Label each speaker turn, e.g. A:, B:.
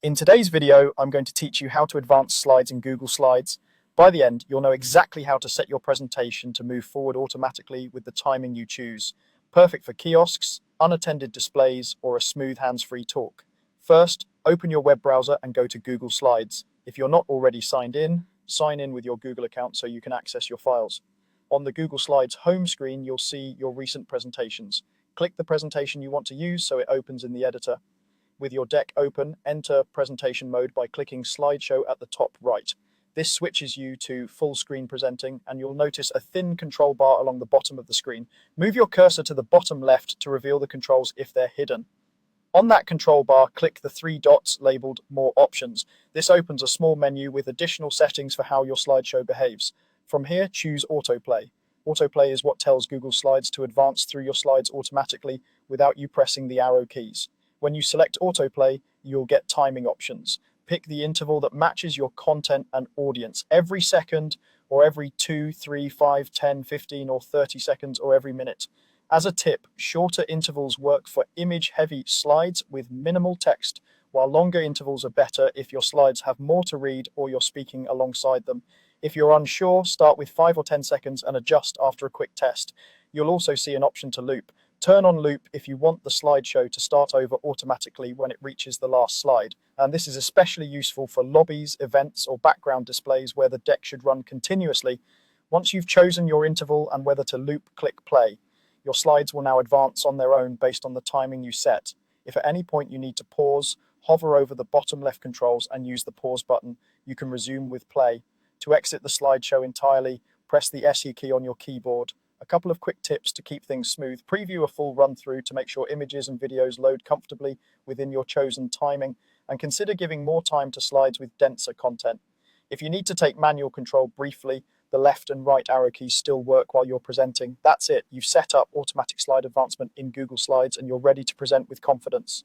A: In today's video, I'm going to teach you how to advance slides in Google Slides. By the end, you'll know exactly how to set your presentation to move forward automatically with the timing you choose. Perfect for kiosks, unattended displays, or a smooth hands-free talk. First, open your web browser and go to Google Slides. If you're not already signed in, sign in with your Google account so you can access your files. On the Google Slides home screen, you'll see your recent presentations. Click the presentation you want to use so it opens in the editor. With your deck open, enter presentation mode by clicking slideshow at the top right. This switches you to full screen presenting, and you'll notice a thin control bar along the bottom of the screen. Move your cursor to the bottom left to reveal the controls if they're hidden. On that control bar, click the three dots labeled More Options. This opens a small menu with additional settings for how your slideshow behaves. From here, choose Autoplay. Autoplay is what tells Google Slides to advance through your slides automatically without you pressing the arrow keys. When you select Autoplay, you'll get timing options. Pick the interval that matches your content and audience. Every second, or every 2, 3, 5, 10, 15, or 30 seconds, or every minute. As a tip, shorter intervals work for image-heavy slides with minimal text, while longer intervals are better if your slides have more to read or you're speaking alongside them. If you're unsure, start with 5 or 10 seconds and adjust after a quick test. You'll also see an option to loop. Turn on loop if you want the slideshow to start over automatically when it reaches the last slide. And this is especially useful for lobbies, events, or background displays where the deck should run continuously. Once you've chosen your interval and whether to loop, click play. Your slides will now advance on their own based on the timing you set. If at any point you need to pause, hover over the bottom left controls and use the pause button. You can resume with play. To exit the slideshow entirely, press the SE key on your keyboard. A couple of quick tips to keep things smooth. Preview a full run through to make sure images and videos load comfortably within your chosen timing, and consider giving more time to slides with denser content. If you need to take manual control briefly, the left and right arrow keys still work while you're presenting. That's it. You've set up automatic slide advancement in Google Slides and you're ready to present with confidence.